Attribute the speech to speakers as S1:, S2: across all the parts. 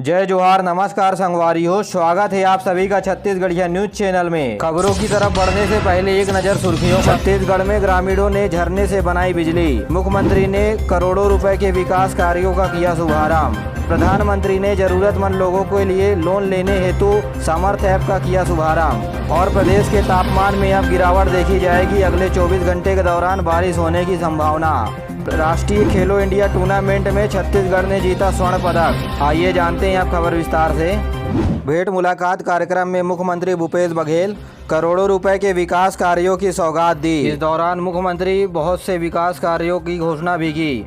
S1: जय जोहार, नमस्कार संगवारियों, स्वागत है आप सभी का छत्तीसगढ़िया न्यूज चैनल में। खबरों की तरफ बढ़ने से पहले एक नजर सुर्खियों। छत्तीसगढ़ में ग्रामीणों ने झरने से बनाई बिजली। मुख्यमंत्री ने करोड़ों रुपए के विकास कार्यों का किया शुभारंभ। प्रधानमंत्री ने जरूरतमंद लोगों के लिए लोन लेने हेतु समर्थ ऐप का किया शुभारंभ। और प्रदेश के तापमान में अब गिरावट देखी जाएगी। अगले 24 घंटे के दौरान बारिश होने की संभावना। राष्ट्रीय खेलो इंडिया टूर्नामेंट में छत्तीसगढ़ ने जीता स्वर्ण पदक। आइए जानते हैं आप खबर विस्तार से। भेंट मुलाकात कार्यक्रम में मुख्यमंत्री भूपेश बघेल करोड़ों रुपए के विकास कार्यों की सौगात दी। इस दौरान मुख्यमंत्री बहुत से विकास कार्यों की घोषणा भी की।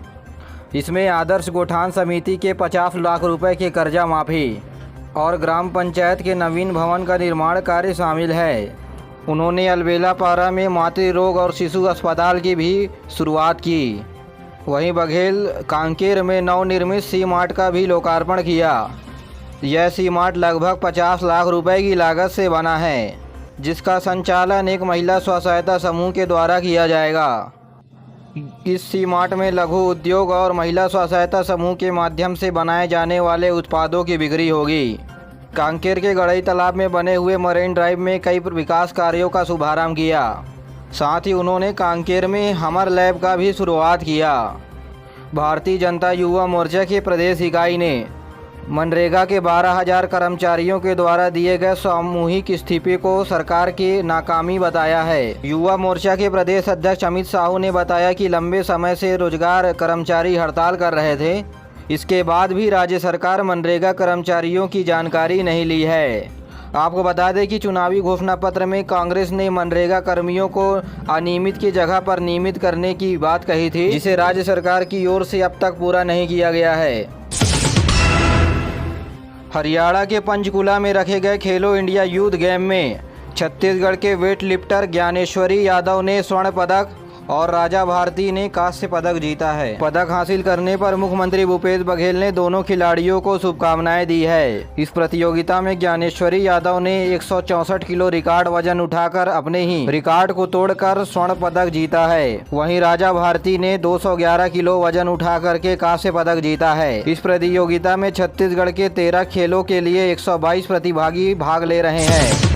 S1: इसमें आदर्श गौठान समिति के 50 लाख रुपए के कर्जा माफी और ग्राम पंचायत के नवीन भवन का निर्माण कार्य शामिल है। उन्होंने अलबेलापारा में मातृ रोग और शिशु अस्पताल की भी शुरुआत की। वहीं बघेल कांकेर में नवनिर्मित सी मार्ट का भी लोकार्पण किया। यह सी मार्ट लगभग 50 लाख रुपए की लागत से बना है, जिसका संचालन एक महिला स्व सहायता समूह के द्वारा किया जाएगा। इस सी मार्ट में लघु उद्योग और महिला स्व सहायता समूह के माध्यम से बनाए जाने वाले उत्पादों की बिक्री होगी। कांकेर के गड़ई तालाब में बने हुए मरीन ड्राइव में कई विकास कार्यों का शुभारंभ किया। साथ ही उन्होंने कांकेर में हमर लैब का भी शुरुआत किया। भारतीय जनता युवा मोर्चा के प्रदेश इकाई ने मनरेगा के 12,000 कर्मचारियों के द्वारा दिए गए सामूहिक इस्तीफे को सरकार की नाकामी बताया है। युवा मोर्चा के प्रदेश अध्यक्ष अमित साहू ने बताया कि लंबे समय से रोजगार कर्मचारी हड़ताल कर रहे थे। इसके बाद भी राज्य सरकार मनरेगा कर्मचारियों की जानकारी नहीं ली है। आपको बता दें कि चुनावी घोषणा पत्र में कांग्रेस ने मनरेगा कर्मियों को अनियमित की जगह पर नियमित करने की बात कही थी, जिसे राज्य सरकार की ओर से अब तक पूरा नहीं किया गया है। हरियाणा के पंचकुला में रखे गए खेलो इंडिया यूथ गेम में छत्तीसगढ़ के वेट लिफ्टर ज्ञानेश्वरी यादव ने स्वर्ण पदक और राजा भारती ने कांस्य पदक जीता है। पदक हासिल करने पर मुख्यमंत्री भूपेश बघेल ने दोनों खिलाड़ियों को शुभकामनाएं दी है। इस प्रतियोगिता में ज्ञानेश्वरी यादव ने 164 किलो रिकॉर्ड वजन उठाकर अपने ही रिकॉर्ड को तोड़कर स्वर्ण पदक जीता है। वहीं राजा भारती ने 211 किलो वजन उठा करके कांस्य पदक जीता है। इस प्रतियोगिता में छत्तीसगढ़ के 13 खेलों के लिए 122 प्रतिभागी भाग ले रहे हैं।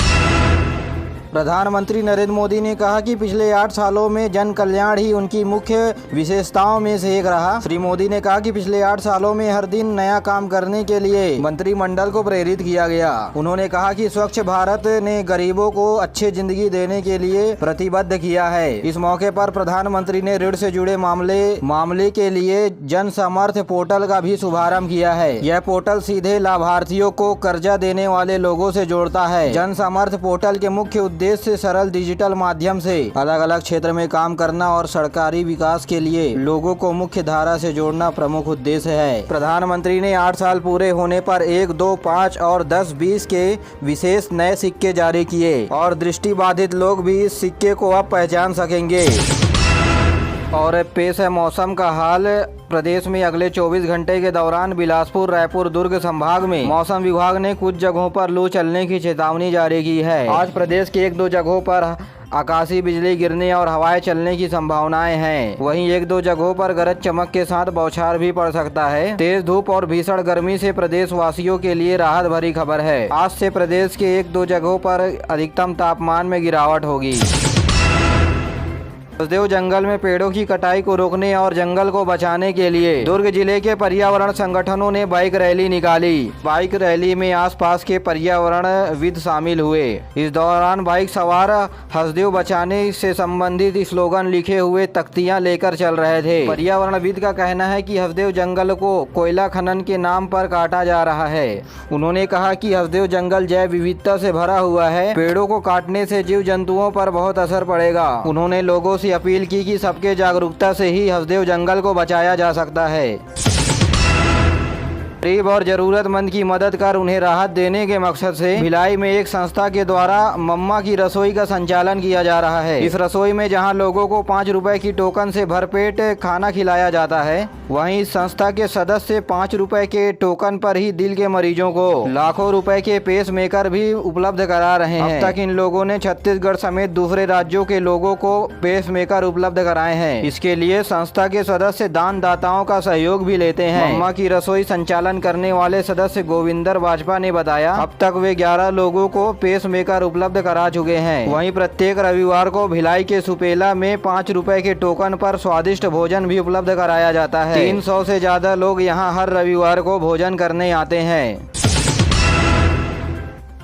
S1: प्रधानमंत्री नरेंद्र मोदी ने कहा कि पिछले 8 सालों में जन कल्याण ही उनकी मुख्य विशेषताओं में से एक रहा। श्री मोदी ने कहा कि पिछले 8 सालों में हर दिन नया काम करने के लिए मंत्रिमंडल को प्रेरित किया गया। उन्होंने कहा कि स्वच्छ भारत ने गरीबों को अच्छी जिंदगी देने के लिए प्रतिबद्ध किया है। इस मौके पर प्रधानमंत्री ने ऋण से जुड़े मामले के लिए जन समर्थ पोर्टल का भी शुभारंभ किया है। यह पोर्टल सीधे लाभार्थियों को कर्जा देने वाले लोगों से जोड़ता है। जन समर्थ पोर्टल के मुख्य उद्देश्य से सरल डिजिटल माध्यम से अलग अलग क्षेत्र में काम करना और सरकारी विकास के लिए लोगों को मुख्य धारा से जोड़ना प्रमुख उद्देश्य है। प्रधानमंत्री ने 8 साल पूरे होने पर 1, 2, 5 और 10, 20 के विशेष नए सिक्के जारी किए और दृष्टिबाधित लोग भी इस सिक्के को अब पहचान सकेंगे। और पेश है मौसम का हाल। प्रदेश में अगले 24 घंटे के दौरान बिलासपुर, रायपुर, दुर्ग संभाग में मौसम विभाग ने कुछ जगहों पर लू चलने की चेतावनी जारी की है। आज प्रदेश के 1-2 जगहों पर आकाशीय बिजली गिरने और हवाएं चलने की संभावनाएं हैं। वहीं 1-2 जगहों पर गरज चमक के साथ बौछार भी पड़ सकता है। तेज धूप और भीषण गर्मी से प्रदेश वासियों के लिए राहत भरी खबर है। आज से प्रदेश के 1-2 जगहों पर अधिकतम तापमान में गिरावट होगी। हसदेव जंगल में पेड़ों की कटाई को रोकने और जंगल को बचाने के लिए दुर्ग जिले के पर्यावरण संगठनों ने बाइक रैली निकाली। बाइक रैली में आसपास के पर्यावरणविद शामिल हुए। इस दौरान बाइक सवार हसदेव बचाने से संबंधित स्लोगन लिखे हुए तख्तियां लेकर चल रहे थे। पर्यावरणविद का कहना है कि हसदेव जंगल को कोयला खनन के नाम पर काटा जा रहा है। उन्होंने कहा कि हसदेव जंगल जैव विविधता से भरा हुआ है। पेड़ों को काटने से जीव जंतुओं पर बहुत असर पड़ेगा। उन्होंने लोगों से अपील की कि सबके जागरूकता से ही हसदेव जंगल को बचाया जा सकता है। गरीब और जरूरतमंद की मदद कर उन्हें राहत देने के मकसद से भिलाई में एक संस्था के द्वारा मम्मा की रसोई का संचालन किया जा रहा है। इस रसोई में जहां लोगों को 5 रुपए की टोकन से भरपेट खाना खिलाया जाता है, वहीं इस संस्था के सदस्य 5 रुपए के टोकन पर ही दिल के मरीजों को लाखों रुपए के पेस मेकर भी उपलब्ध करा रहे हैं। अब तक इन लोगों ने छत्तीसगढ़ समेत दूसरे राज्यों के लोगों को पेस मेकर उपलब्ध कराए हैं। इसके लिए संस्था के सदस्य दान दाताओं का सहयोग भी लेते हैं। मम्मा की रसोई संचालन संचालन करने वाले सदस्य गोविंदर बाजपा ने बताया, अब तक वे 11 लोगों को पेस मेकर उपलब्ध करा चुके हैं। वहीं प्रत्येक रविवार को भिलाई के सुपेला में 5 रुपए के टोकन पर स्वादिष्ट भोजन भी उपलब्ध कराया जाता है। 300 से ज्यादा लोग यहां हर रविवार को भोजन करने आते हैं।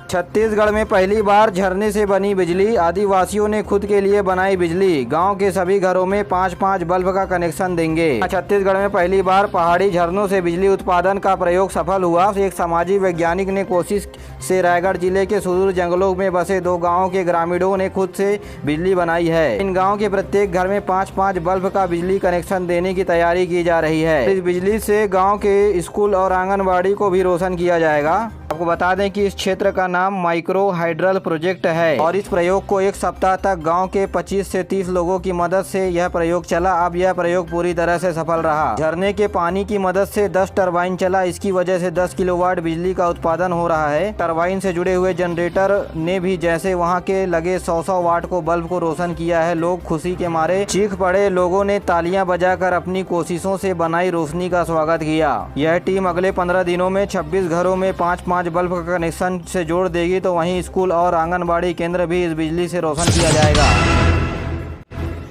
S1: छत्तीसगढ़ में पहली बार झरने से बनी बिजली, आदिवासियों ने खुद के लिए बनाई बिजली। गांव के सभी घरों में 5-5 बल्ब का कनेक्शन देंगे। छत्तीसगढ़ में पहली बार पहाड़ी झरनों से बिजली उत्पादन का प्रयोग सफल हुआ। एक सामाजिक वैज्ञानिक ने कोशिश से रायगढ़ जिले के सुदूर जंगलों में बसे 2 गाँव के ग्रामीणों ने खुद से बिजली बनाई है। इन गाँव के प्रत्येक घर में 5-5 बल्ब का बिजली कनेक्शन देने की तैयारी की जा रही है। इस बिजली से गाँव के स्कूल और आंगनबाड़ी को भी रोशन किया जाएगा। आपको बता दें कि इस क्षेत्र का नाम माइक्रो हाइड्रल प्रोजेक्ट है और इस प्रयोग को एक सप्ताह तक गांव के 25 से 30 लोगों की मदद से यह प्रयोग चला। अब यह प्रयोग पूरी तरह से सफल रहा। झरने के पानी की मदद से 10 टरबाइन चला। इसकी वजह से 10 किलोवाट बिजली का उत्पादन हो रहा है। टरबाइन से जुड़े हुए जनरेटर ने भी जैसे वहाँ के लगे 100 वाट को बल्ब को रोशन किया है। लोग खुशी के मारे चीख पड़े। लोगों ने तालियां बजाकर अपनी कोशिशों से बनाई रोशनी का स्वागत किया। यह टीम अगले 15 दिनों में 26 घरों में 5-5 बल्ब का कनेक्शन से जोड़ देगी, तो वहीं स्कूल और आंगनबाड़ी केंद्र भी इस बिजली से रोशन किया जाएगा।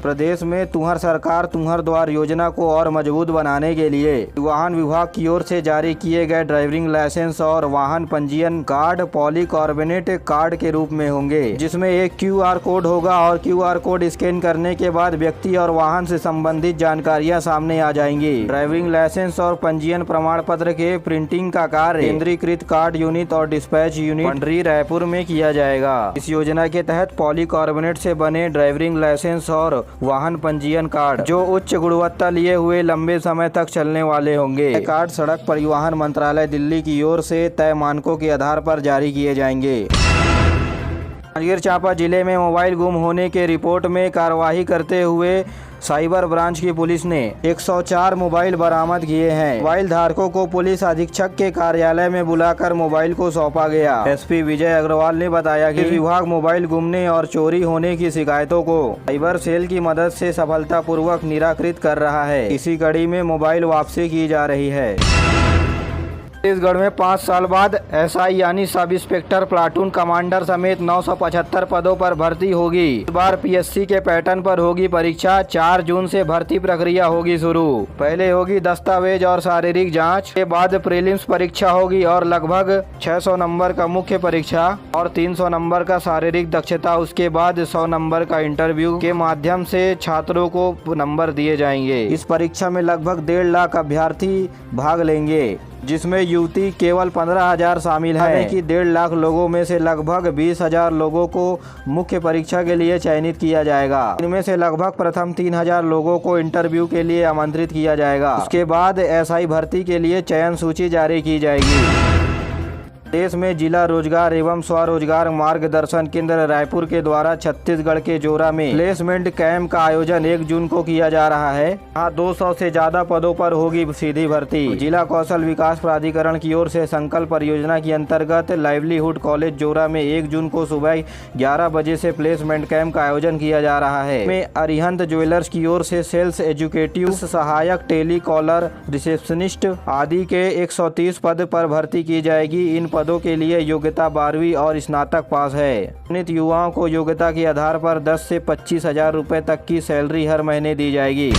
S1: प्रदेश में तुहर सरकार तुहर द्वार योजना को और मजबूत बनाने के लिए वाहन विभाग की ओर से जारी किए गए ड्राइविंग लाइसेंस और वाहन पंजीयन कार्ड पॉलीकार्बोनेट कार्ड के रूप में होंगे, जिसमें एक QR कोड होगा और QR कोड स्कैन करने के बाद व्यक्ति और वाहन से संबंधित जानकारियां सामने आ जाएंगी। ड्राइविंग लाइसेंस और पंजीयन प्रमाण पत्र के प्रिंटिंग का कार्य केंद्रीकृत कार्ड यूनिट और डिस्पैच यूनिट पंडरी रायपुर में किया जाएगा। इस योजना के तहत पॉलीकार्बोनेट से बने ड्राइविंग लाइसेंस और वाहन पंजीयन कार्ड जो उच्च गुणवत्ता लिए हुए लंबे समय तक चलने वाले होंगे। ये कार्ड सड़क परिवहन मंत्रालय दिल्ली की ओर से तय मानकों के आधार पर जारी किए जाएंगे। जांजगीर चांपा जिले में मोबाइल गुम होने के रिपोर्ट में कार्यवाही करते हुए साइबर ब्रांच की पुलिस ने 104 मोबाइल बरामद किए हैं। मोबाइल धारकों को पुलिस अधीक्षक के कार्यालय में बुलाकर मोबाइल को सौंपा गया। SP विजय अग्रवाल ने बताया कि विभाग मोबाइल गुमने और चोरी होने की शिकायतों को साइबर सेल की मदद से सफलतापूर्वक निराकृत कर रहा है। इसी कड़ी में मोबाइल वापसी की जा रही है। छत्तीसगढ़ में 5 साल बाद SI यानी सब इंस्पेक्टर प्लाटून कमांडर समेत 975 पदों पर भर्ती होगी। इस बार PSC के पैटर्न पर होगी परीक्षा। 4 जून से भर्ती प्रक्रिया होगी शुरू। पहले होगी दस्तावेज और शारीरिक जांच, के बाद प्रीलिम्स परीक्षा होगी और लगभग 600 नंबर का मुख्य परीक्षा और 300 नंबर का शारीरिक दक्षता। उसके बाद 100 नंबर का इंटरव्यू के माध्यम से छात्रों को नंबर दिए जाएंगे। इस परीक्षा में लगभग 1.5 लाख अभ्यर्थी भाग लेंगे, जिसमें युवती केवल 15,000 शामिल है कि 1.5 लाख लोगों में से लगभग 20,000 लोगों को मुख्य परीक्षा के लिए चयनित किया जाएगा। इनमें से लगभग प्रथम 3,000 लोगों को इंटरव्यू के लिए आमंत्रित किया जाएगा। उसके बाद SI भर्ती के लिए चयन सूची जारी की जाएगी। देश में जिला रोजगार एवं स्वरोजगार मार्गदर्शन केंद्र रायपुर के द्वारा छत्तीसगढ़ के जोरा में प्लेसमेंट कैंप का आयोजन 1 जून को किया जा रहा है। यहाँ 200 से ज्यादा पदों पर होगी सीधी भर्ती। जिला कौशल विकास प्राधिकरण की ओर से संकल्प परियोजना के अंतर्गत लाइवलीहुड कॉलेज जोरा में 1 जून को सुबह 11 बजे से प्लेसमेंट कैंप का आयोजन किया जा रहा है। में अरिहंत ज्वेलर्स की ओर से सेल्स एजुकेटिव सहायक, टेलीकॉलर, रिसेप्शनिस्ट आदि के 130 पद पर भर्ती की जाएगी। इन पदों के लिए योग्यता 12वीं और स्नातक पास है। चयनित युवाओं को योग्यता के आधार पर 10 से 25 हजार रुपए तक की सैलरी हर महीने दी जाएगी।